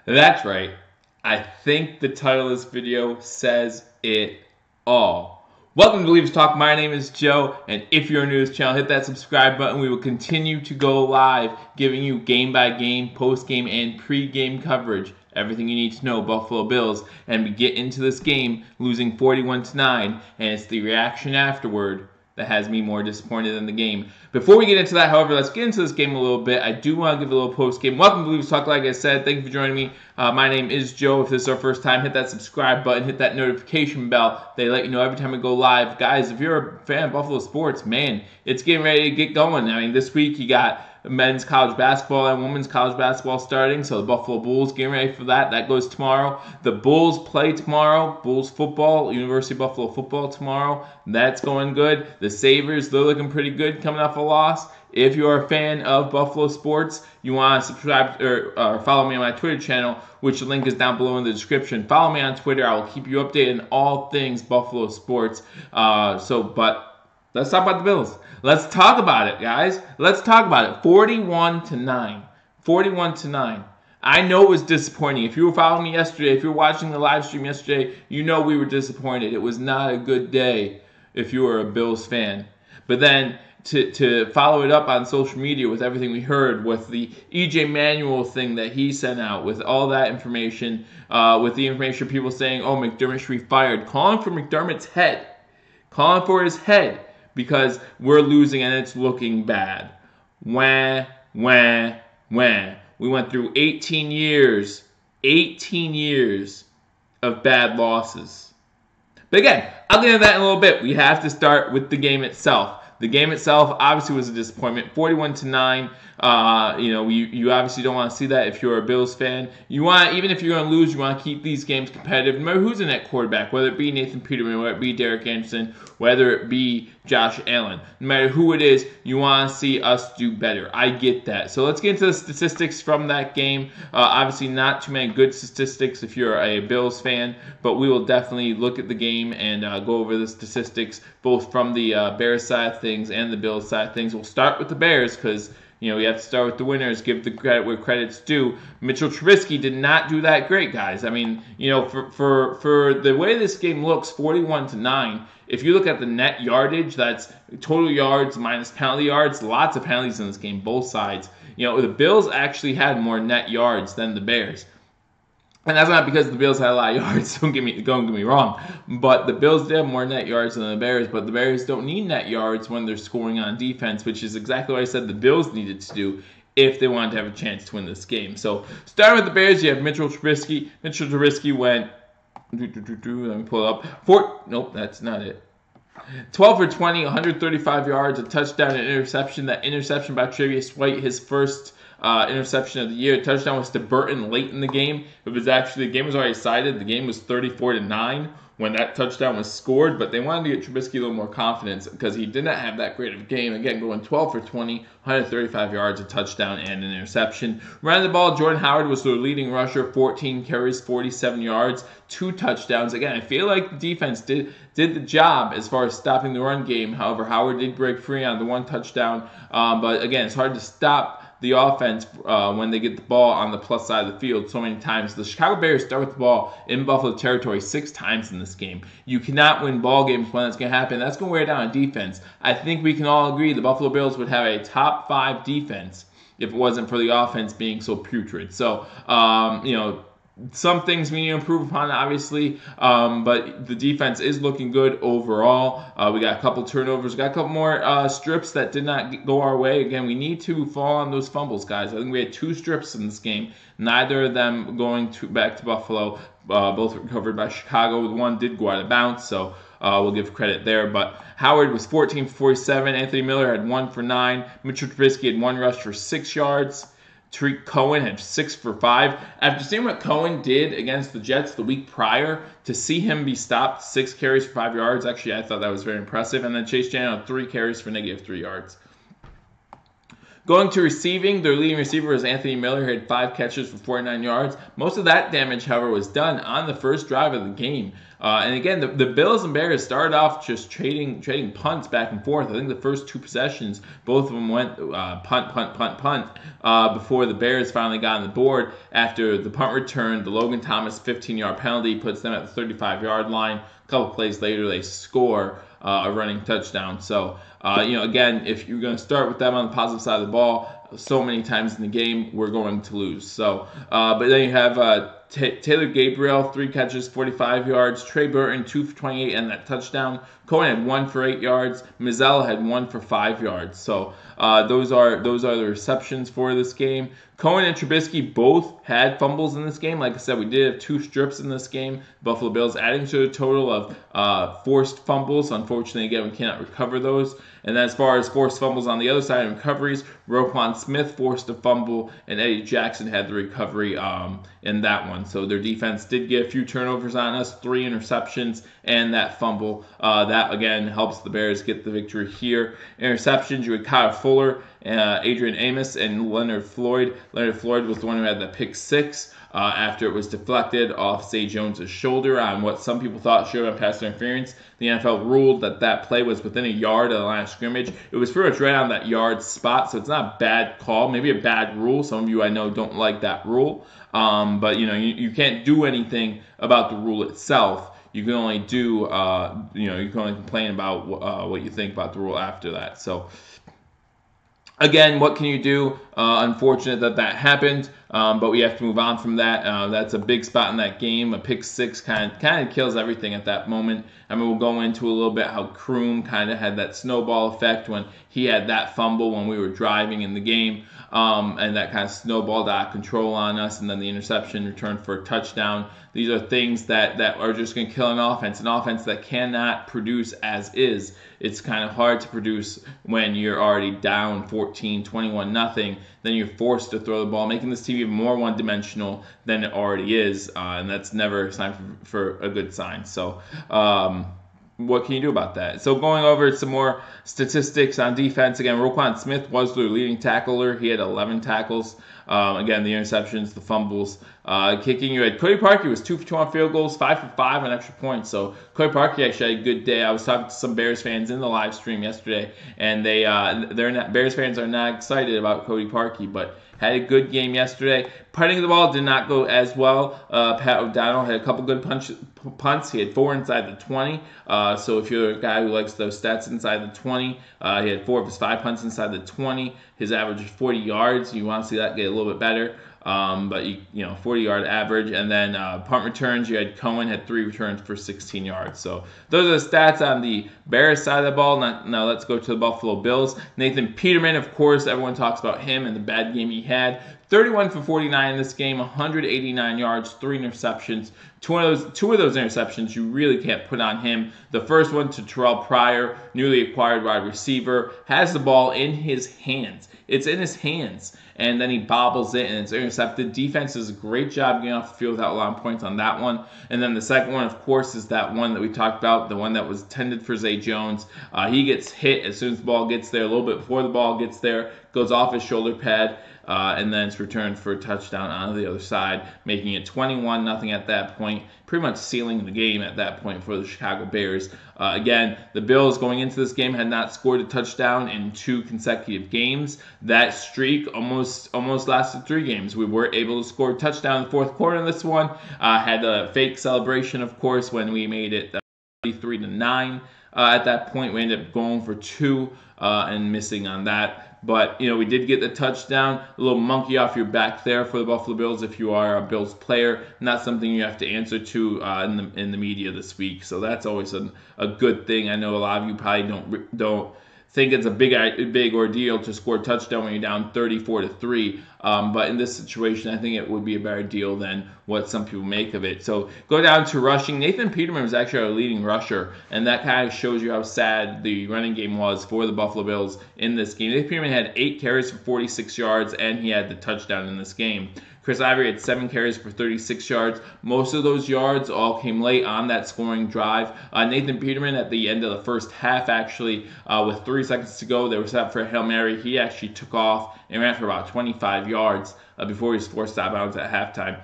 That's right. I think the title of this video says it all. Welcome to Believers Talk. My name is Joe, and if you're new to this channel, hit that subscribe button. We will continue to go live, giving you game-by-game, post-game, and pre-game coverage. Everything you need to know, Buffalo Bills. And we get into this game losing 41-9, and it's the reaction afterward that has me more disappointed than the game. Before we get into that, however, let's get into this game a little bit. I do want to give a little post-game. Welcome to Believers Talk, like I said. Thank you for joining me. My name is Joe. If this is our first time, hit that subscribe button, hit that notification bell. They let you know every time we go live. Guys, if you're a fan of Buffalo sports, man, it's getting ready to get going. I mean, this week you got men's college basketball and women's college basketball starting, so the Buffalo Bulls getting ready for that. That goes tomorrow. The Bulls play tomorrow. Bulls football, University of Buffalo football tomorrow. That's going good. The Sabres, they're looking pretty good coming off a loss. If you're a fan of Buffalo sports, you want to subscribe or follow me on my Twitter channel, which the link is down below in the description. Follow me on Twitter. I will keep you updated on all things Buffalo sports. But let's talk about the Bills. Let's talk about it, guys. Let's talk about it. 41-9. 41-9. I know it was disappointing. If you were following me yesterday, if you were watching the live stream yesterday, you know we were disappointed. It was not a good day if you were a Bills fan. But then to follow it up on social media with everything we heard, with the E.J. Manuel thing that he sent out, with all that information, with the information people saying, oh, McDermott should be fired, calling for McDermott's head, calling for his head, because we're losing and it's looking bad. Wah. We went through 18 years of bad losses. But again, I'll get into that in a little bit. We have to start with the game itself. The game itself obviously was a disappointment. 41-9. You obviously don't want to see that if you're a Bills fan. You want, even if you're going to lose, you want to keep these games competitive. No matter who's in that quarterback, whether it be Nathan Peterman, whether it be Derek Anderson, whether it be Josh Allen. No matter who it is, you want to see us do better. I get that. So let's get into the statistics from that game. Obviously, not too many good statistics if you're a Bills fan, but we will definitely look at the game and go over the statistics, both from the Bears side of things and the Bills side of things. We'll start with the Bears because we have to start with the winners, give the credit where credit's due. Mitchell Trubisky did not do that great, guys. I mean, for the way this game looks, 41-9, if you look at the net yardage, that's total yards minus penalty yards, lots of penalties in this game, both sides. The Bills actually had more net yards than the Bears. And that's not because the Bills had a lot of yards, don't get me wrong. But the Bills did have more net yards than the Bears, but the Bears don't need net yards when they're scoring on defense, which is exactly what I said the Bills needed to do if they wanted to have a chance to win this game. So, starting with the Bears, you have Mitchell Trubisky. Mitchell Trubisky went, let me pull it up. Nope, that's not it. 12 for 20, 135 yards, a touchdown, and interception. That interception by Tre'Davious White, his first interception of the year. Touchdown was to Burton late in the game. The game was already decided. The game was 34-9 when that touchdown was scored, but they wanted to get Trubisky a little more confidence because he did not have that great of a game. Again, going 12 for 20, 135 yards, a touchdown, and an interception. Running the ball, Jordan Howard was their leading rusher, 14 carries, 47 yards, 2 touchdowns. Again, I feel like the defense did the job as far as stopping the run game. However, Howard did break free on the 1 touchdown, but again, it's hard to stop the offense when they get the ball on the plus side of the field so many times. The Chicago Bears start with the ball in Buffalo territory 6 times in this game. You cannot win ball games when that's going to happen. That's going to wear down on defense. I think we can all agree the Buffalo Bills would have a top 5 defense if it wasn't for the offense being so putrid. So, some things we need to improve upon, obviously, but the defense is looking good overall. We got a couple turnovers. We got a couple more strips that did not go our way. Again, we need to fall on those fumbles, guys. I think we had 2 strips in this game, neither of them going back to Buffalo. Both recovered by Chicago. The one did go out of bounds, so we'll give credit there. But Howard was 14 for 47. Anthony Miller had 1 for 9. Mitchell Trubisky had 1 rush for 6 yards. Tariq Cohen had 6 for 5. After seeing what Cohen did against the Jets the week prior, to see him be stopped 6 carries for 5 yards, actually I thought that was very impressive. And then Chase Daniel had 3 carries for -3 yards. Going to receiving, their leading receiver was Anthony Miller, who had 5 catches for 49 yards. Most of that damage, however, was done on the first drive of the game. And again, the Bills and Bears started off just trading punts back and forth. I think the first 2 possessions, both of them went punt before the Bears finally got on the board. After the punt return, the Logan Thomas 15-yard penalty puts them at the 35-yard line. A couple plays later, they score a running touchdown. So, again, if you're going to start with them on the positive side of the ball, so many times in the game, we're going to lose. So, but then you have Taylor Gabriel, 3 catches, 45 yards. Trey Burton, 2 for 28 and that touchdown. Cohen had 1 for 8 yards. Mizell had 1 for 5 yards. So those are the receptions for this game. Cohen and Trubisky both had fumbles in this game. Like I said, we did have 2 strips in this game. Buffalo Bills adding to a total of forced fumbles. Unfortunately, again, we cannot recover those. And then as far as forced fumbles on the other side and recoveries, Roquan Smith forced a fumble, and Eddie Jackson had the recovery in that one. So their defense did get a few turnovers on us, 3 interceptions, and that fumble. That, again, helps the Bears get the victory here. Interceptions, you had Kyle Fuller, Adrian Amos, and Leonard Floyd. Leonard Floyd was the one who had the pick 6. After it was deflected off Zay Jones' shoulder on what some people thought should have been pass interference. The NFL ruled that play was within a yard of the line of scrimmage. It was pretty much right on that yard spot, so it's not a bad call, maybe a bad rule. Some of you I know don't like that rule, but you can't do anything about the rule itself. You can only do, you can only complain about what you think about the rule after that. So, again, what can you do? Unfortunate that happened, but we have to move on from that. That's a big spot in that game. A pick 6 kind of kills everything at that moment. I mean, we'll go into a little bit how Kroom kind of had that snowball effect when he had that fumble when we were driving in the game, and that kind of snowballed out of control on us, and then the interception returned for a touchdown. These are things that are just going to kill an offense that cannot produce as is. It's kind of hard to produce when you're already down 14, 21, nothing. Then you're forced to throw the ball, making this team even more one-dimensional than it already is, and that's never a sign for a good sign. So, what can you do about that? So going over some more statistics on defense. Again, Roquan Smith was their leading tackler. He had 11 tackles. Again, the interceptions, the fumbles. Kicking, you had Cody Parkey was 2 for 2 on field goals, 5 for 5 on extra points. So Cody Parkey actually had a good day. I was talking to some Bears fans in the live stream yesterday, and Bears fans are not excited about Cody Parkey, but had a good game yesterday. Punting the ball did not go as well. Pat O'Donnell had a couple good punts. He had 4 inside the 20. So if you're a guy who likes those stats inside the 20, he had 4 of his 5 punts inside the 20. His average is 40 yards. You want to see that get a little bit better. But 40-yard average, and then punt returns. You had Cohen had 3 returns for 16 yards. So those are the stats on the Bears side of the ball. Now let's go to the Buffalo Bills. Nathan Peterman, of course, everyone talks about him and the bad game he had. 31 for 49 in this game, 189 yards, 3 interceptions. Two of those interceptions you really can't put on him. The first one to Terrell Pryor, newly acquired wide receiver, has the ball in his hands. It's in his hands, and then he bobbles it, and it's intercepted. Defense does a great job getting off the field without allowing points on that one. And then the second one, of course, is that one that we talked about, the one that was intended for Zay Jones. He gets hit as soon as the ball gets there, a little bit before the ball gets there, goes off his shoulder pad, and then it's returned for a touchdown on the other side, making it 21-0 at that point, pretty much sealing the game at that point for the Chicago Bears. Again, the Bills going into this game had not scored a touchdown in 2 consecutive games. That streak almost lasted 3 games. We were able to score a touchdown in the fourth quarter in this one. Had a fake celebration, of course, when we made it 33-9. At that point, we ended up going for 2 and missing on that. But, we did get the touchdown. A little monkey off your back there for the Buffalo Bills if you are a Bills player. Not something you have to answer to in the media this week. So that's always a good thing. I know a lot of you probably don't think it's a big ordeal to score a touchdown when you're down 34-3. But in this situation, I think it would be a better deal than what some people make of it. So go down to rushing. Nathan Peterman was actually our leading rusher, and that kind of shows you how sad the running game was for the Buffalo Bills in this game. Nathan Peterman had 8 carries for 46 yards, and he had the touchdown in this game. Chris Ivory had 7 carries for 36 yards. Most of those yards all came late on that scoring drive. Nathan Peterman at the end of the first half, actually, with 3 seconds to go, they were set up for a Hail Mary. He actually took off and ran for about 25 yards before he was forced out of bounds at halftime.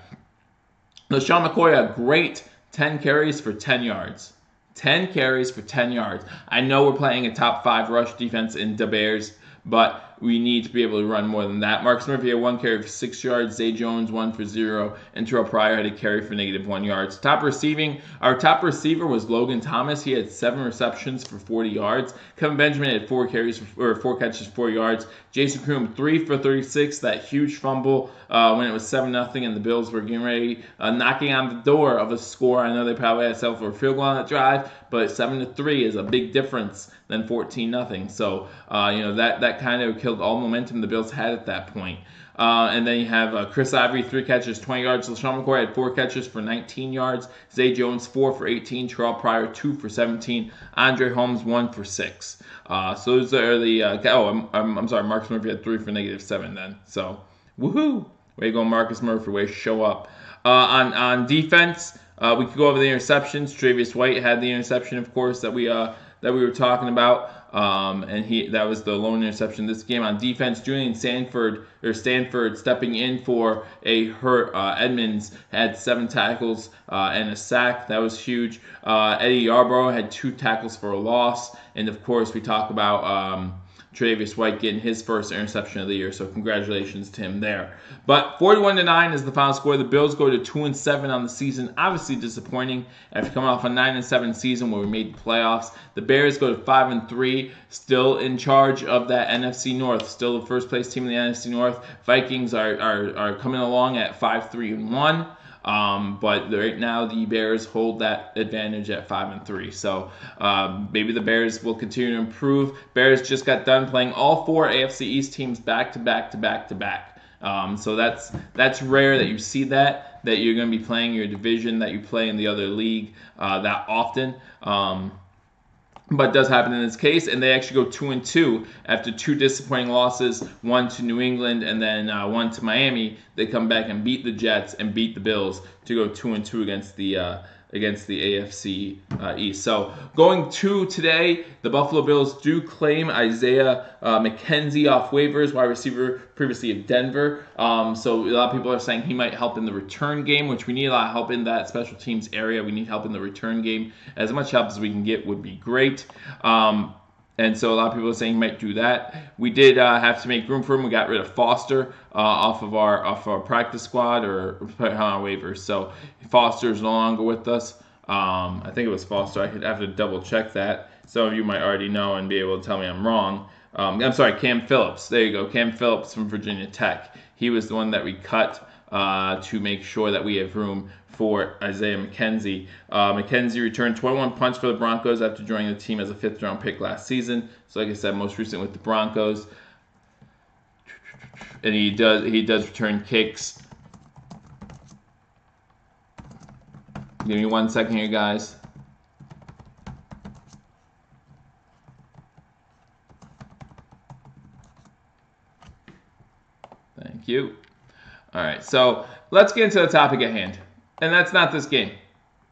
So Sean McCoy, a great 10 carries for 10 yards. 10 carries for 10 yards. I know we're playing a top 5 rush defense in the Bears, but we need to be able to run more than that. Marcus Murphy had 1 carry for 6 yards. Zay Jones 1 for 0. And Terrell Pryor had a carry for -1 yards. Our top receiver was Logan Thomas. He had 7 receptions for 40 yards. Kevin Benjamin had 4 catches, 4 yards. Jason Kroom 3 for 36. That huge fumble when it was 7-0 and the Bills were getting ready, knocking on the door of a score. I know they probably had settled for a field goal on that drive, but 7-3 is a big difference than 14-0. So that kind of killed all momentum the Bills had at that point. And then you have Chris Ivory, 3 catches, 20 yards. LaShawn McCoy had 4 catches for 19 yards. Zay Jones, 4 for 18. Terrell Pryor, 2 for 17. Andre Holmes, 1 for 6. So those are the... I'm sorry, Marcus Murphy had 3 for -7 then. So, woohoo! Way to go, Marcus Murphy. Way to show up. On defense, we could go over the interceptions. Travis White had the interception, of course, that we were talking about. And that was the lone interception this game. On defense, Julian Stanford stepping in for a hurt Edmonds had 7 tackles and a sack. That was huge. Eddie Yarborough had 2 tackles for a loss. And of course, we talk about Travis White getting his first interception of the year, so congratulations to him there. But 41-9 is the final score. The Bills go to 2-7 on the season. Obviously disappointing after coming off a 9-7 season where we made the playoffs. The Bears go to 5-3, still in charge of that NFC North, still the first place team in the NFC North. Vikings are coming along at 5-3-1. But right now the Bears hold that advantage at 5-3. So maybe the Bears will continue to improve. Bears just got done playing all 4 AFC East teams back to back. So that's rare that you see that you're going to be playing your division that you play in the other league that often. But it does happen in this case, and they actually go 2-2 after 2 disappointing losses, 1 to New England and then 1 to Miami. They come back and beat the Jets and beat the Bills to go 2-2 against the AFC East. So going to today, the Buffalo Bills do claim Isaiah McKenzie off waivers, wide receiver previously of Denver. So a lot of people are saying he might help in the return game, which we need a lot of help in that special teams area. We need help in the return game. As much help as we can get would be great. And so a lot of people are saying he might do that. We did have to make room for him. We got rid of Foster off of our practice squad or put him on waivers. So Foster is no longer with us. I think it was Foster. I could have to double check that. Some of you might already know and be able to tell me I'm wrong. I'm sorry, Cam Phillips. There you go, Cam Phillips from Virginia Tech. He was the one that we cut to make sure that we have room for Isaiah McKenzie. McKenzie returned 21 punts for the Broncos after joining the team as a 5th-round pick last season. So like I said, most recent with the Broncos. And he does return kicks. Give me 1 second here, guys. Thank you. All right, so let's get into the topic at hand. And that's not this game.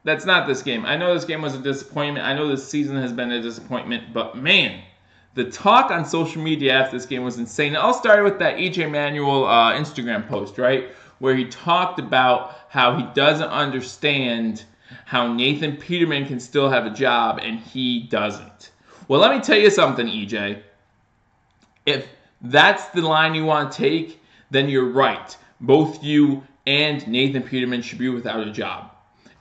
That's not this game. I know this game was a disappointment. I know this season has been a disappointment. But, man, the talk on social media after this game was insane. It all started with that E.J. Manuel Instagram post, right, where he talked about how he doesn't understand how Nathan Peterman can still have a job and he doesn't. Well, let me tell you something, EJ. If that's the line you want to take, then you're right. Both you and Nathan Peterman should be without a job.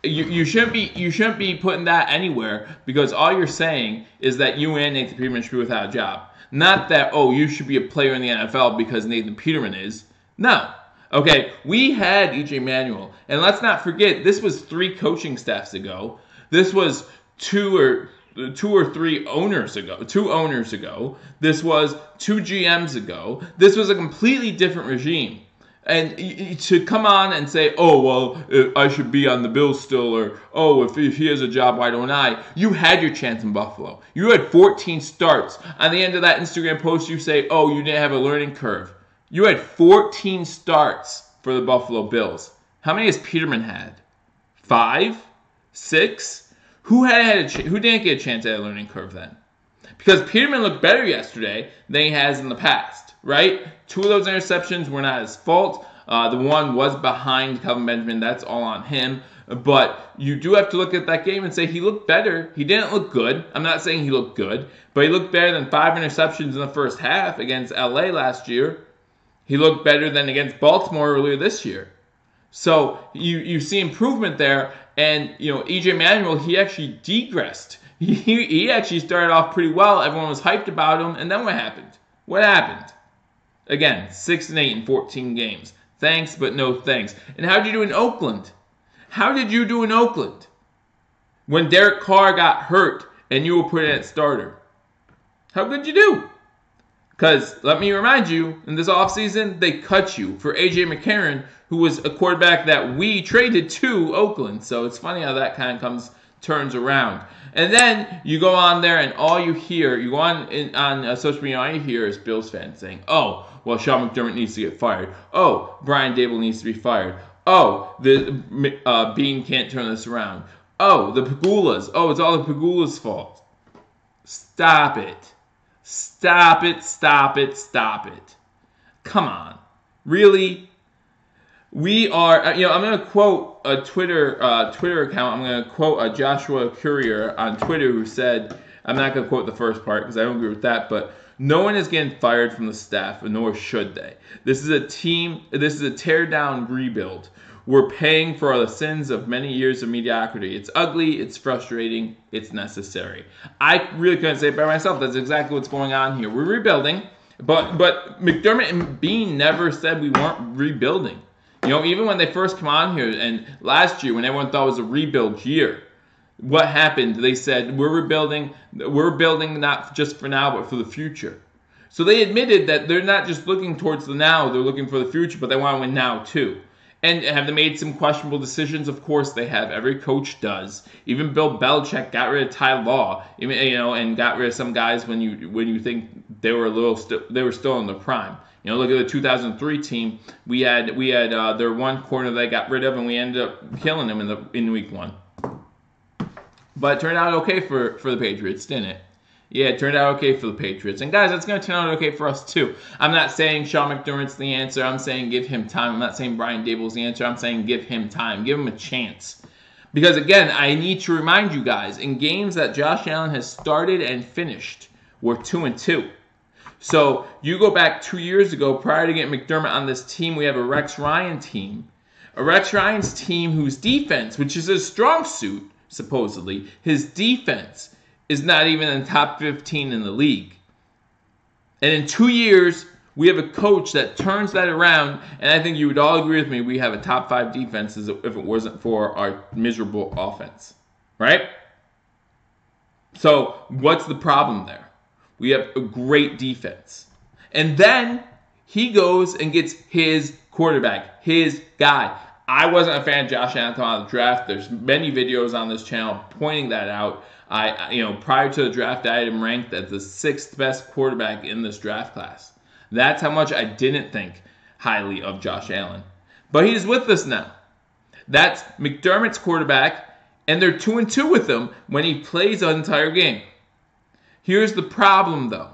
You shouldn't be putting that anywhere, because all you're saying is that you and Nathan Peterman should be without a job. Not that, oh, you should be a player in the NFL because Nathan Peterman is. No. Okay, we had E.J. Manuel, and let's not forget, this was 3 coaching staffs ago. This was two or three owners ago. 2 owners ago. This was 2 GMs ago. This was a completely different regime. And to come on and say, oh, well, I should be on the Bills still, or, oh, if he has a job, why don't I? You had your chance in Buffalo. You had 14 starts. On the end of that Instagram post, you say, oh, you didn't have a learning curve. You had 14 starts for the Buffalo Bills. How many has Peterman had? 5? 6? Who didn't get a chance at a learning curve then? Because Peterman looked better yesterday than he has in the past, right? 2 of those interceptions were not his fault. The one was behind Kelvin Benjamin. That's all on him. But you do have to look at that game and say he looked better. He didn't look good. I'm not saying he looked good, but he looked better than 5 interceptions in the first half against LA last year. He looked better than against Baltimore earlier this year. So you see improvement there. And, E.J. Manuel, he actually degressed. He actually started off pretty well. Everyone was hyped about him. And then what happened? What happened? Again, 6-8 in 14 games. Thanks, but no thanks. And how did you do in Oakland? How did you do in Oakland when Derek Carr got hurt and you were put in at starter? How good you do? Because, let me remind you, in this offseason, they cut you for A.J. McCarron, who was a quarterback that we traded to Oakland. So it's funny how that kind of turns around. And then you go on there and all you hear, you go on social media, all you hear is Bills fans saying, oh, well, Sean McDermott needs to get fired. Oh, Brian Dable needs to be fired. Oh, the Bean can't turn this around. Oh, the Pagulas. Oh, it's all the Pagulas' fault. Stop it. Stop it, stop it, stop it. Come on. Really? We are, I'm going to quote a Twitter account. I'm going to quote Joshua Courier on Twitter who said, I'm not going to quote the first part because I don't agree with that, but no one is getting fired from the staff, nor should they. This is a tear-down rebuild. We're paying for the sins of many years of mediocrity. It's ugly, it's frustrating, it's necessary. I really couldn't say it by myself. That's exactly what's going on here. We're rebuilding, but McDermott and Bean never said we weren't rebuilding. Even when they first come on here, and last year when everyone thought it was a rebuild year, what happened? They said, we're rebuilding. We're building not just for now, but for the future. So they admitted that they're not just looking towards the now, they're looking for the future, but they want to win now too. And have they made some questionable decisions? Of course they have. Every coach does. Even Bill Belichick got rid of Ty Law, and got rid of some guys when you think they were they were still in their prime. Look at the 2003 team. We had their one corner they got rid of, and we ended up killing them in week 1. But it turned out okay for the Patriots, didn't it? Yeah, it turned out okay for the Patriots. And guys, it's going to turn out okay for us too. I'm not saying Sean McDermott's the answer. I'm saying give him time. I'm not saying Brian Dable's the answer. I'm saying give him time. Give him a chance. Because again, I need to remind you guys, in games that Josh Allen has started and finished, we're 2-2. So you go back 2 years ago, prior to getting McDermott on this team, we have a Rex Ryan team. A Rex Ryan's team whose defense, which is his strong suit, supposedly, his defense is not even in the top 15 in the league. And in 2 years, we have a coach that turns that around, and I think you would all agree with me, we have a top 5 defense if it wasn't for our miserable offense. Right? So, what's the problem there? We have a great defense. And then, he goes and gets his quarterback, his guy. I wasn't a fan of Josh Allen coming out of the draft. There's many videos on this channel pointing that out. Prior to the draft, I had him ranked as the 6th best quarterback in this draft class. That's how much I didn't think highly of Josh Allen. But he's with us now. That's McDermott's quarterback, and they're 2-2 with him when he plays an entire game. Here's the problem, though.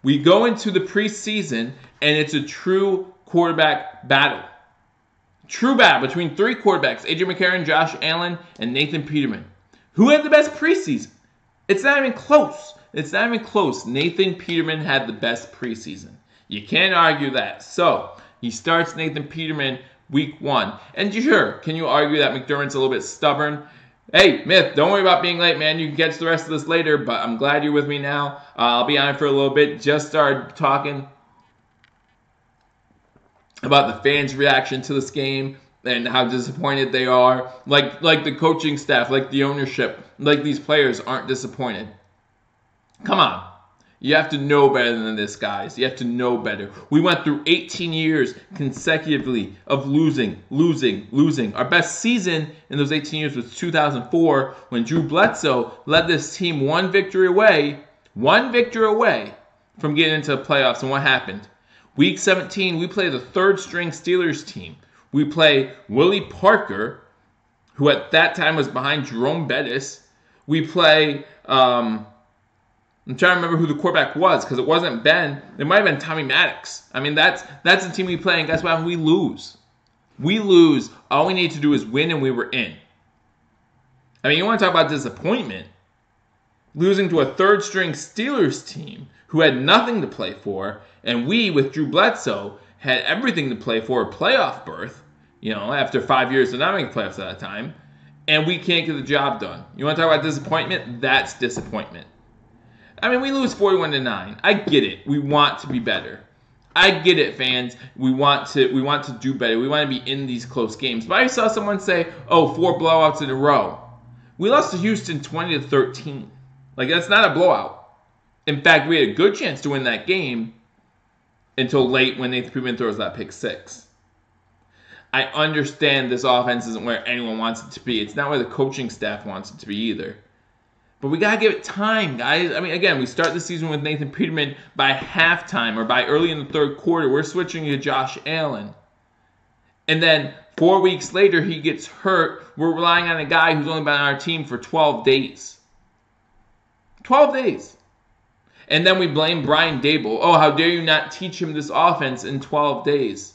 We go into the preseason, and it's a true quarterback battle. True battle between 3 quarterbacks, A.J. McCarron, Josh Allen, and Nathan Peterman. Who had the best preseason? It's not even close. It's not even close. Nathan Peterman had the best preseason. You can't argue that. So, he starts Nathan Peterman week 1. And sure, can you argue that McDermott's a little bit stubborn? Hey, Myth, don't worry about being late, man. You can catch the rest of this later, but I'm glad you're with me now. I'll be on it for a little bit. Just started talking about the fans' reaction to this game and how disappointed they are. Like the coaching staff, like the ownership, like these players aren't disappointed. Come on. You have to know better than this, guys. You have to know better. We went through 18 years consecutively of losing. Our best season in those 18 years was 2004 when Drew Bledsoe led this team one victory away from getting into the playoffs. And what happened? Week 17, we play the 3rd-string Steelers team. We play Willie Parker, who at that time was behind Jerome Bettis. We play I'm trying to remember who the quarterback was because it wasn't Ben. It might have been Tommy Maddox. I mean, that's the team we play, and guess what? We lose. We lose. All we need to do is win, and we were in. I mean, you want to talk about disappointment? Losing to a third-string Steelers team who had nothing to play for, and we, with Drew Bledsoe, had everything to play for a playoff berth, after 5 years of not making playoffs at that time, and we can't get the job done. You want to talk about disappointment? That's disappointment. I mean, we lose 41-9. I get it. We want to be better. I get it, fans. We want to do better. We want to be in these close games. But I saw someone say, 4 blowouts in a row. We lost to Houston 20-13. Like, that's not a blowout. In fact, we had a good chance to win that game until late when Nathan Peterman throws that pick 6. I understand this offense isn't where anyone wants it to be. It's not where the coaching staff wants it to be either. But we got to give it time, guys. I mean, again, we start the season with Nathan Peterman. By halftime or by early in the third quarter, we're switching to Josh Allen. And then 4 weeks later, he gets hurt. We're relying on a guy who's only been on our team for 12 days. 12 days. And then we blame Brian Daboll. Oh, how dare you not teach him this offense in 12 days.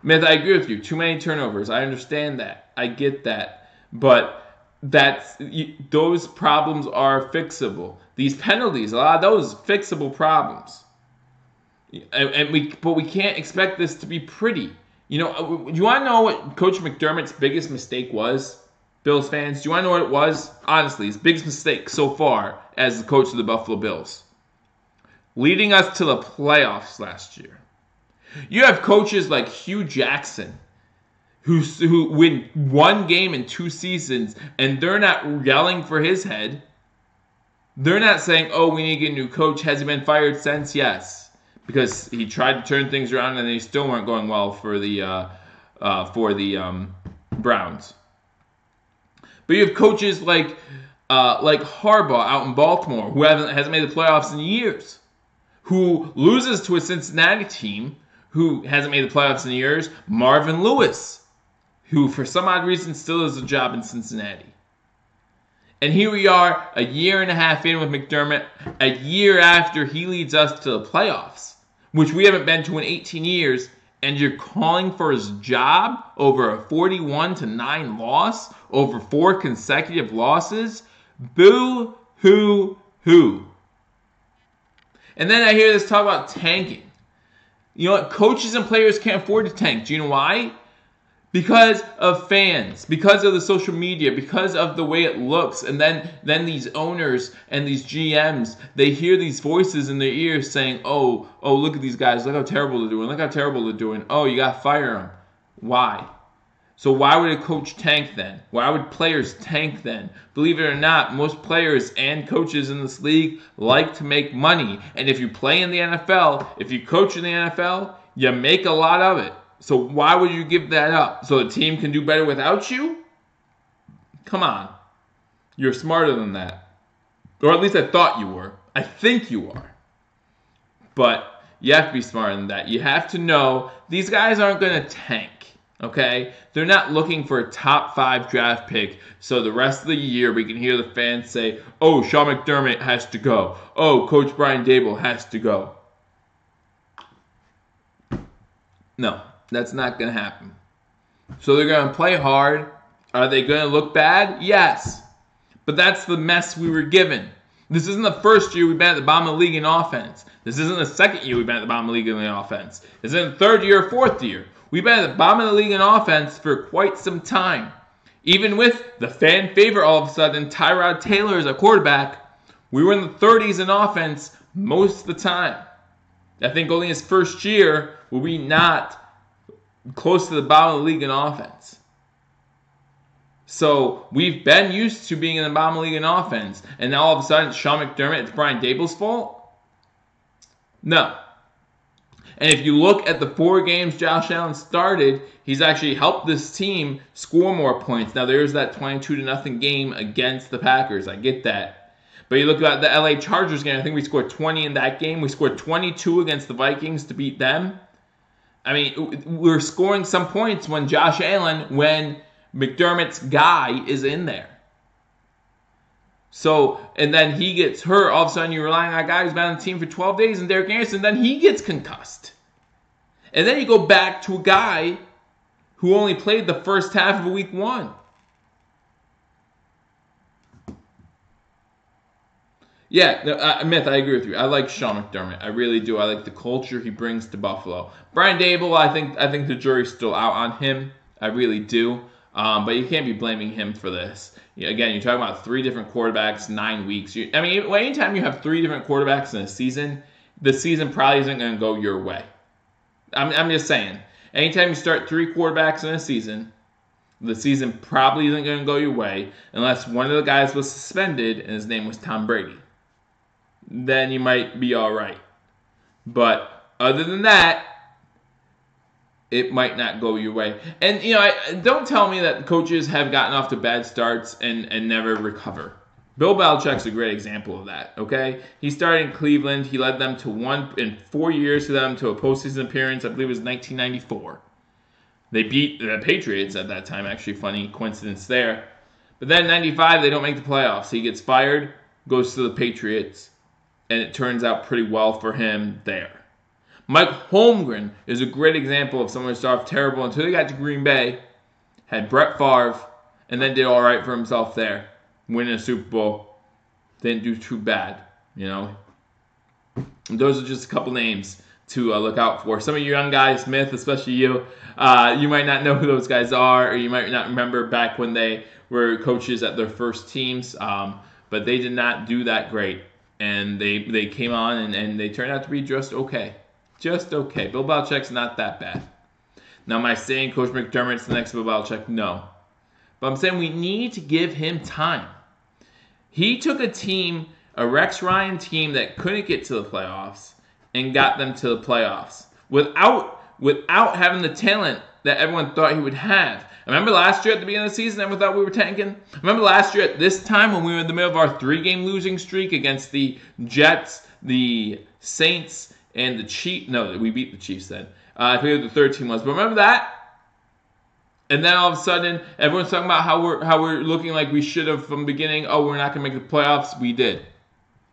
Myth, I agree with you. Too many turnovers. I understand that. I get that. But those problems are fixable. These penalties, a lot of those fixable problems. But we can't expect this to be pretty. Do you want to know what Coach McDermott's biggest mistake was, Bills fans? Do you want to know what it was? Honestly, his biggest mistake so far as the coach of the Buffalo Bills. Leading us to the playoffs last year. You have coaches like Hugh Jackson, who win 1 game in 2 seasons, and they're not yelling for his head. They're not saying, we need to get a new coach. Has he been fired since? Yes. Because he tried to turn things around, and they still weren't going well for the Browns. But you have coaches like Harbaugh out in Baltimore, who hasn't made the playoffs in years, who loses to a Cincinnati team who hasn't made the playoffs in years, Marvin Lewis, who for some odd reason still has a job in Cincinnati. And here we are, a year and a half in with McDermott, a year after he leads us to the playoffs, which we haven't been to in 18 years, and you're calling for his job over a 41-9 loss, over 4 consecutive losses? Boo, hoo, hoo. And then I hear this talk about tanking. You know what? Coaches and players can't afford to tank. Do you know why? Because of fans, because of the social media, because of the way it looks. And then these owners and these GMs, they hear these voices in their ears saying, oh, look at these guys. Look how terrible they're doing. Look how terrible they're doing. Oh, you got to fire them. Why? So why would a coach tank then? Why would players tank then? Believe it or not, most players and coaches in this league like to make money. And if you play in the NFL, if you coach in the NFL, you make a lot of it. So why would you give that up? So the team can do better without you? Come on. You're smarter than that. Or at least I thought you were. I think you are. But you have to be smarter than that. You have to know these guys aren't going to tank. Okay? They're not looking for a top 5 draft pick so the rest of the year we can hear the fans say, oh, Sean McDermott has to go. Oh, Coach Brian Daboll has to go. No, that's not going to happen. So they're going to play hard. Are they going to look bad? Yes. But that's the mess we were given. This isn't the first year we've been at the bottom of the league in offense. This isn't the second year we've been at the bottom of the league in the offense. This isn't the third year or fourth year. We've been at the bottom of the league in offense for quite some time. Even with the fan favorite all of a sudden, Tyrod Taylor as a quarterback, we were in the 30s in offense most of the time. I think only his first year were we not close to the bottom of the league in offense. So we've been used to being in the bottom of the league in offense, and now all of a sudden it's Sean McDermott, it's Brian Daboll's fault? No. And if you look at the 4 games Josh Allen started, he's actually helped this team score more points. Now there's that 22-0 game against the Packers. I get that. But you look at the LA Chargers game, I think we scored 20 in that game. We scored 22 against the Vikings to beat them. I mean, we're scoring some points when Josh Allen, when McDermott's guy is in there. So, and then he gets hurt. All of a sudden, you're relying on a guy who's been on the team for 12 days, and Derek Anderson, then he gets concussed. And then you go back to a guy who only played the first half of week 1. Yeah, Myth, I agree with you. I like Sean McDermott. I really do. I like the culture he brings to Buffalo. Brian Daboll, I think the jury's still out on him. I really do. But you can't be blaming him for this. Again, you're talking about 3 different quarterbacks, 9 weeks. Anytime you have 3 different quarterbacks in a season, the season probably isn't going to go your way. I'm just saying. Anytime you start 3 quarterbacks in a season, the season probably isn't going to go your way unless one of the guys was suspended and his name was Tom Brady. Then you might be all right. But other than that, it might not go your way. And, don't tell me that coaches have gotten off to bad starts and never recover. Bill Belichick's a great example of that, okay? He started in Cleveland. He led them in 4 years to a postseason appearance. I believe it was 1994. They beat the Patriots at that time. Actually, funny coincidence there. But then in 95, they don't make the playoffs. He gets fired, goes to the Patriots, and it turns out pretty well for him there. Mike Holmgren is a great example of someone who started off terrible until they got to Green Bay, had Brett Favre, and then did all right for himself there. Winning a Super Bowl, didn't do too bad, Those are just a couple names to look out for. Some of you young guys, Smith, especially you might not know who those guys are, or you might not remember back when they were coaches at their first teams, but they did not do that great. And they came on and they turned out to be just okay. Just okay. Bill Belichick's not that bad. Now, am I saying Coach McDermott's the next Bill Belichick? No. But I'm saying we need to give him time. He took a Rex Ryan team that couldn't get to the playoffs, and got them to the playoffs without having the talent that everyone thought he would have. Remember last year at the beginning of the season, everyone thought we were tanking? Remember last year at this time when we were in the middle of our 3-game losing streak against the Jets, the Saints, and the Chiefs? No, we beat the Chiefs then. I forget what the third team was. But remember that? And then all of a sudden, everyone's talking about how we're looking like we should have from the beginning. Oh, we're not going to make the playoffs. We did.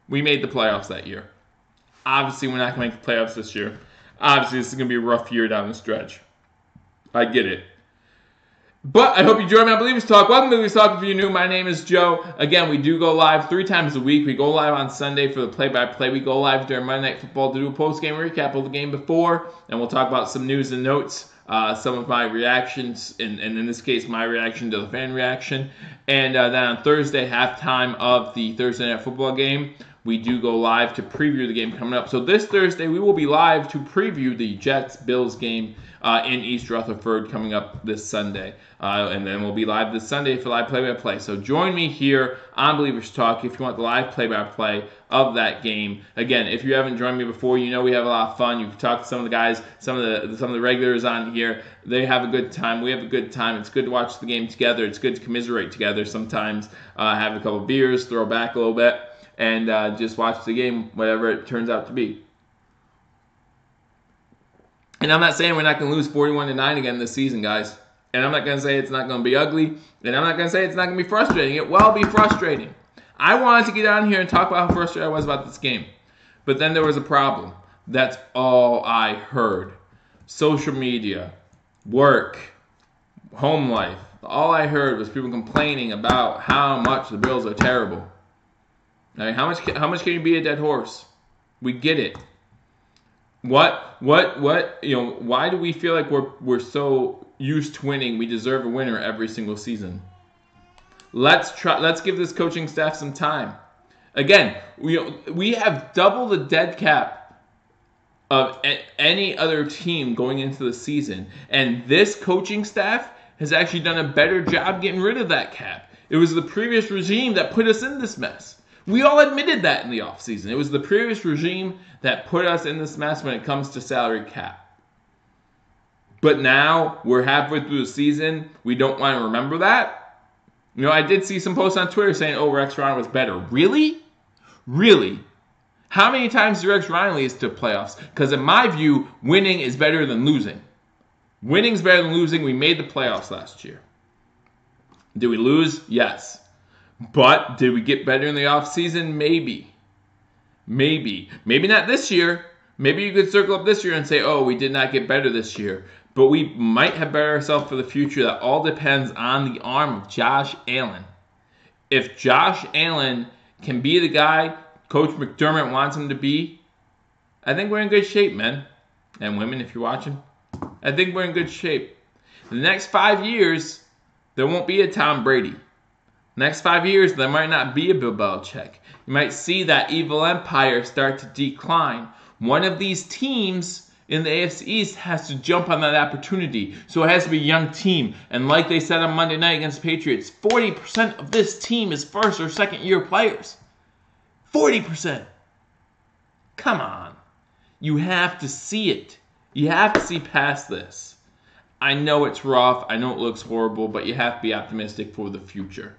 We made the playoffs that year. Obviously, we're not going to make the playoffs this year. Obviously, this is going to be a rough year down the stretch. I get it. But I hope you join me on Believers Talk. Welcome to Believers Talk. If you're new, my name is Joe. Again, we do go live 3 times a week. We go live on Sunday for the play-by-play. We go live during Monday Night Football to do a post-game recap of the game before. And we'll talk about some news and notes, some of my reactions, and in this case, my reaction to the fan reaction. And then on Thursday, halftime of the Thursday Night Football game, we do go live to preview the game coming up. So this Thursday, we will be live to preview the Jets-Bills game in East Rutherford coming up this Sunday. And then we'll be live this Sunday for live play-by-play. So join me here on Believers Talk if you want the live play-by-play of that game. Again, if you haven't joined me before, we have a lot of fun. You can talk to some of the guys, some of the regulars on here. They have a good time. We have a good time. It's good to watch the game together. It's good to commiserate together sometimes. Have a couple beers, throw back a little bit, and just watch the game, whatever it turns out to be. And I'm not saying we're not going to lose 41-9 again this season, guys. And I'm not going to say it's not going to be ugly. And I'm not going to say it's not going to be frustrating. It will be frustrating. I wanted to get on here and talk about how frustrated I was about this game. But then there was a problem. That's all I heard. Social media, work, home life. All I heard was people complaining about how much the Bills are terrible. I mean, how much can you be a dead horse? We get it. What? Why do we feel like we're so used to winning? We deserve a winner every single season. Let's give this coaching staff some time. Again, we have double the dead cap of any other team going into the season, and this coaching staff has actually done a better job getting rid of that cap. It was the previous regime that put us in this mess. We all admitted that in the offseason. It was the previous regime that put us in this mess when it comes to salary cap. But now we're halfway through the season. We don't want to remember that. I did see some posts on Twitter saying, oh, Rex Ryan was better. Really? Really? How many times did Rex Ryan lead us to playoffs? Because in my view, winning is better than losing. Winning's better than losing. We made the playoffs last year. Did we lose? Yes. But did we get better in the offseason? Maybe. Maybe not this year. Maybe you could circle up this year and say, oh, we did not get better this year. But we might have better ourselves for the future. That all depends on the arm of Josh Allen. If Josh Allen can be the guy Coach McDermott wants him to be, I think we're in good shape, men. And women, if you're watching, I think we're in good shape. The next 5 years, there won't be a Tom Brady. Next 5 years, there might not be a Bill Belichick. You might see that evil empire start to decline. One of these teams in the AFC East has to jump on that opportunity. So it has to be a young team. And like they said on Monday night against the Patriots, 40% of this team is first or second year players. 40%. Come on. You have to see it. You have to see past this. I know it's rough. I know it looks horrible, but you have to be optimistic for the future.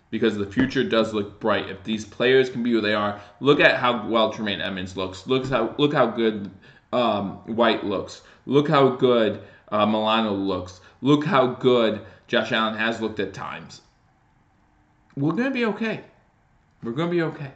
Because the future does look bright. If these players can be who they are, look at how well Tremaine Edmonds looks. Look how good White looks. Look how good Milano looks. Look how good Josh Allen has looked at times. We're gonna be okay. We're gonna be okay.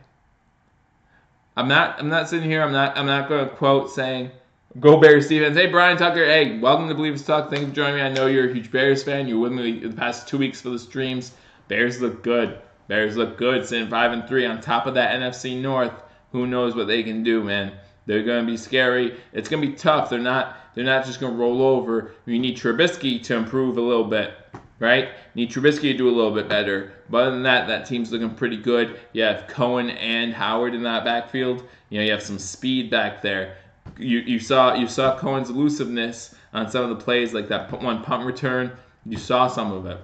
I'm not sitting here. I'm not gonna quote saying, "Go Bears defense." Hey Brian Tucker. Hey, welcome to Believers Talk. Thank you for joining me. I know you're a huge Bears fan. You were with me the past 2 weeks for the streams. Bears look good. Bears look good, sitting 5-3 on top of that NFC North. Who knows what they can do, man? They're going to be scary. It's going to be tough. They're not just going to roll over. You need Trubisky to improve a little bit, right? You need Trubisky to do a little bit better. But other than that, that team's looking pretty good. You have Cohen and Howard in that backfield. You have some speed back there. You saw Cohen's elusiveness on some of the plays, like that one punt return. You saw some of it.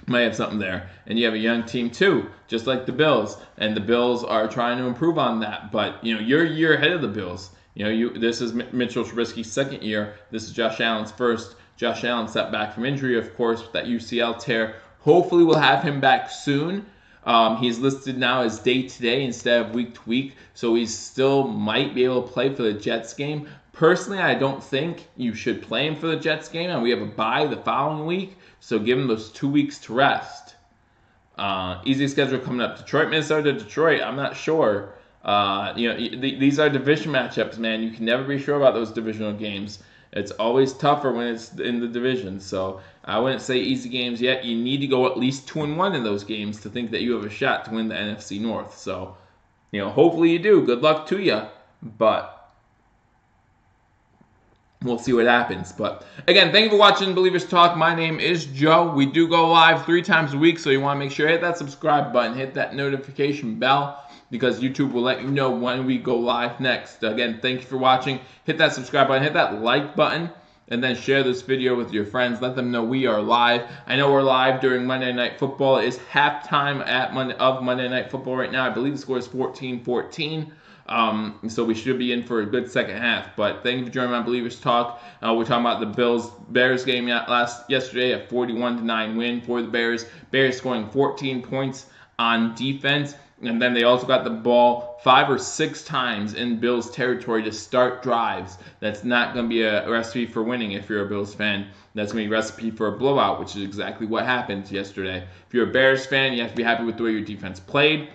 Might have something there. And you have a young team too, just like the Bills. And the Bills are trying to improve on that. But you're a year ahead of the Bills. This is Mitchell Trubisky's second year. This is Josh Allen's first. Josh Allen set back from injury, of course, with that UCL tear. Hopefully we'll have him back soon. He's listed now as day-to-day instead of week-to-week, so he still might be able to play for the Jets game. Personally, I don't think you should play him for the Jets game, and we have a bye the following week, so give him those 2 weeks to rest. Easy schedule coming up. Detroit, Minnesota, Detroit, I'm not sure. These are division matchups, man. You can never be sure about those divisional games. It's always tougher when it's in the division, so I wouldn't say easy games yet. You need to go at least 2-1 in those games to think that you have a shot to win the NFC North. So, hopefully you do. Good luck to you, but we'll see what happens. But again, thank you for watching Believers Talk. My name is Joe. We do go live 3 times a week, so you want to make sure you hit that subscribe button, hit that notification bell, because YouTube will let you know when we go live next. Again, thank you for watching. Hit that subscribe button, hit that like button, and then share this video with your friends. Let them know we are live. I know we're live during Monday Night Football. It is halftime of Monday Night Football right now. I believe the score is 14-14. So we should be in for a good second half. But thank you for joining my Believers Talk. We're talking about the Bears game yesterday, a 41-9 win for the Bears. Bears scoring 14 points on defense. And then they also got the ball 5 or 6 times in Bills territory to start drives. That's not going to be a recipe for winning if you're a Bills fan. That's going to be a recipe for a blowout, which is exactly what happened yesterday. If you're a Bears fan, you have to be happy with the way your defense played.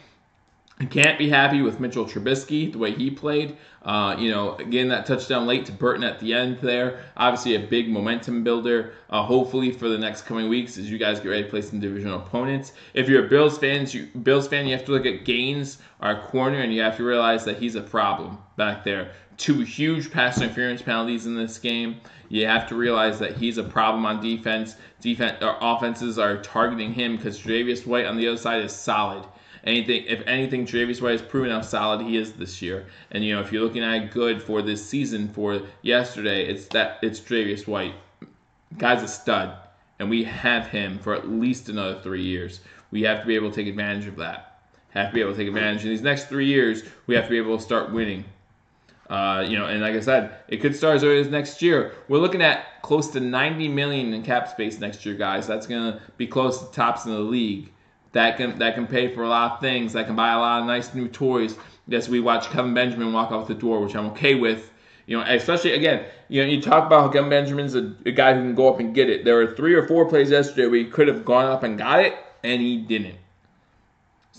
You can't be happy with Mitchell Trubisky, the way he played. Again, that touchdown late to Burton at the end there. Obviously, a big momentum builder, hopefully, for the next coming weeks as you guys get ready to play some divisional opponents. If you're a Bills fan, you have to look at Gaines, our corner, and you have to realize that he's a problem back there. 2 huge pass interference penalties in this game. You have to realize that he's a problem on defense. Offenses are targeting him because Tre'Davious White on the other side is solid. If anything, Tre'Davious White has proven how solid he is this year. And if you're looking at good for this season, for yesterday, it's Tre'Davious White. Guy's a stud, and we have him for at least another 3 years. We have to be able to take advantage of that. Have to be able to take advantage. In these next 3 years, we have to be able to start winning. And like I said, it could start as early as next year. We're looking at close to $90 million in cap space next year, guys. That's gonna be close to tops in the league. That can pay for a lot of things. That can buy a lot of nice new toys. Yes, we watched Kevin Benjamin walk out the door, which I'm okay with. Especially, again, you talk about how Kevin Benjamin's a guy who can go up and get it. There were 3 or 4 plays yesterday where he could have gone up and got it, and he didn't.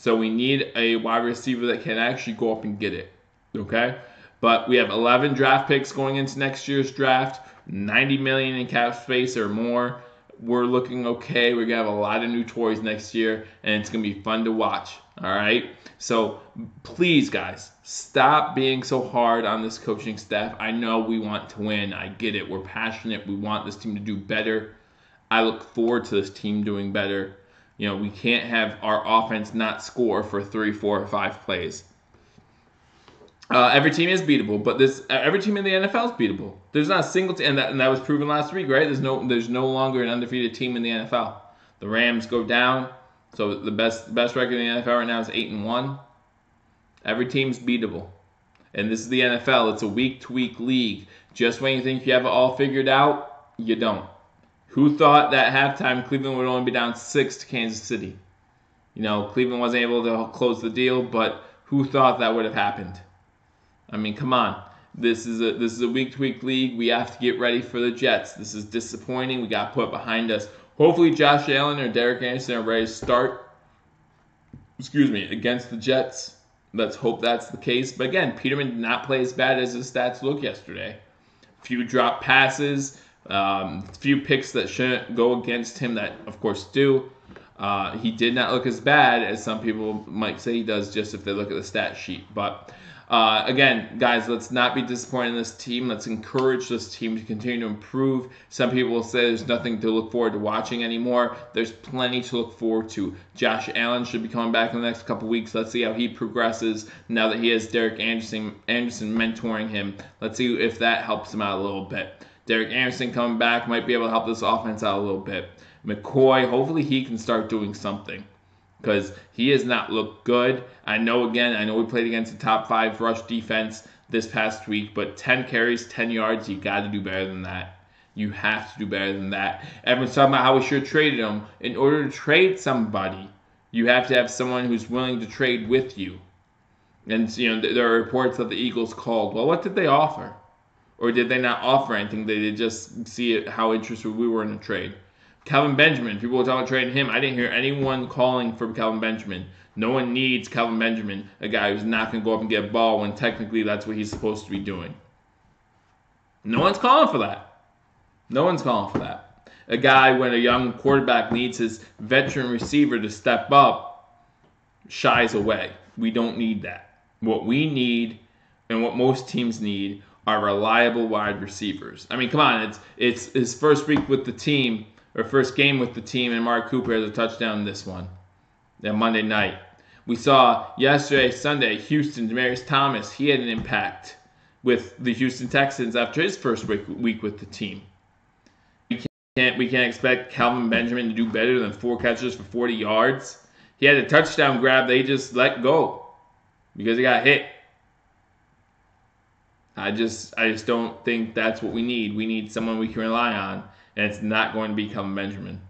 So we need a wide receiver that can actually go up and get it. Okay? But we have 11 draft picks going into next year's draft, $90 million in cap space or more. We're looking okay. We're going to have a lot of new toys next year, and it's going to be fun to watch. All right? So please, guys, stop being so hard on this coaching staff. I know we want to win. I get it. We're passionate. We want this team to do better. I look forward to this team doing better. You know, we can't have our offense not score for 3, 4, or 5 plays. Every team is beatable, but every team in the NFL is beatable. There's not a single team, and that was proven last week, right? There's no longer an undefeated team in the NFL. The Rams go down, so the best record in the NFL right now is 8-1. Every team's beatable, and this is the NFL. It's a week-to-week league. Just when you think you have it all figured out, you don't. Who thought that halftime Cleveland would only be down 6 to Kansas City? You know, Cleveland wasn't able to close the deal, but who thought that would have happened? I mean, come on. This is a week-to-week league. We have to get ready for the Jets. This is disappointing. We got to put it behind us. Hopefully Josh Allen or Derek Anderson are ready to start, against the Jets. Let's hope that's the case. But again, Peterman did not play as bad as his stats look yesterday. Few drop passes, few picks that shouldn't go against him that, of course, do. He did not look as bad as some people might say he does just if they look at the stat sheet. But again, guys, let's not be disappointed in this team. Let's encourage this team to continue to improve. Some people will say there's nothing to look forward to watching anymore. There's plenty to look forward to. Josh Allen should be coming back in the next couple weeks. Let's see how he progresses now that he has Derek Anderson mentoring him. Let's see if that helps him out a little bit. Derek Anderson coming back might be able to help this offense out a little bit. McCoy, hopefully he can start doing something, because he has not looked good. I know we played against a top 5 rush defense this past week, but 10 carries, 10 yards, you got to do better than that. You have to do better than that. Everyone's talking about how we should have traded him. In order to trade somebody, you have to have someone who's willing to trade with you. And you know, there are reports that the Eagles called. Well, what did they offer? Or did they not offer anything? They did just see how interested we were in the trade. Kelvin Benjamin, people were talking about trading him. I didn't hear anyone calling for Kelvin Benjamin. No one needs Kelvin Benjamin, a guy who's not going to go up and get a ball when technically that's what he's supposed to be doing. No one's calling for that. No one's calling for that. A guy, when a young quarterback needs his veteran receiver to step up, shies away. We don't need that. What we need, and what most teams need, are reliable wide receivers. I mean, come on, it's his first week with the team, or first game with the team, and Mark Cooper has a touchdown in this one. That Monday night. We saw yesterday, Sunday, Houston, Demaryius Thomas, he had an impact with the Houston Texans after his first week with the team. We can't expect Kelvin Benjamin to do better than 4 catches for 40 yards. He had a touchdown grab they just let go because he got hit. I just don't think that's what we need. We need someone we can rely on, and it's not going to be Kelvin Benjamin.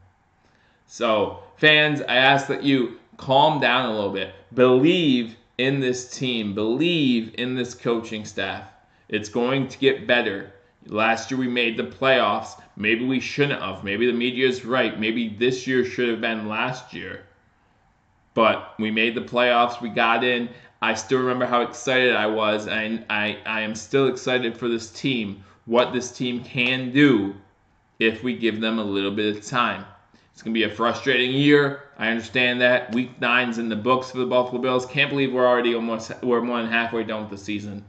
So, fans, I ask that you calm down a little bit. Believe in this team. Believe in this coaching staff. It's going to get better. Last year we made the playoffs. Maybe we shouldn't have. Maybe the media is right. Maybe this year should have been last year. But we made the playoffs. We got in. I still remember how excited I was. And I am still excited for this team. What this team can do if we give them a little bit of time. It's going to be a frustrating year. I understand that. Week 9's in the books for the Buffalo Bills. Can't believe we're more than halfway done with the season.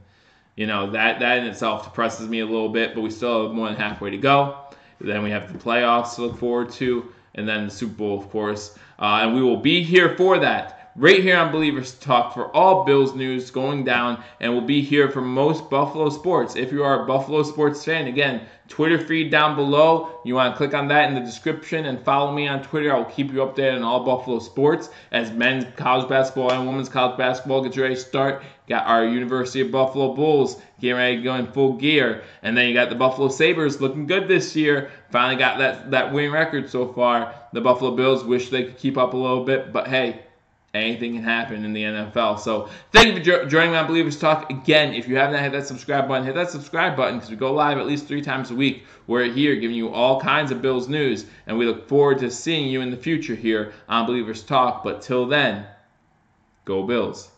You know, that in itself depresses me a little bit, but we still have more than halfway to go. Then we have the playoffs to look forward to, and then the Super Bowl, of course. And we will be here for that. Right here on Believers Talk for all Bills news going down, and we'll be here for most Buffalo sports. If you are a Buffalo sports fan, again, Twitter feed down below. You want to click on that in the description and follow me on Twitter. I will keep you updated on all Buffalo sports as men's college basketball and women's college basketball gets ready to start. Got our University of Buffalo Bulls getting ready to go in full gear. And then you got the Buffalo Sabres looking good this year. Finally got that winning record so far. The Buffalo Bills wish they could keep up a little bit, but hey, anything can happen in the NFL. So thank you for joining me on Believers Talk. Again, if you haven't hit that subscribe button, hit that subscribe button because we go live at least 3 times a week. We're here giving you all kinds of Bills news, and we look forward to seeing you in the future here on Believers Talk. But till then, Go Bills.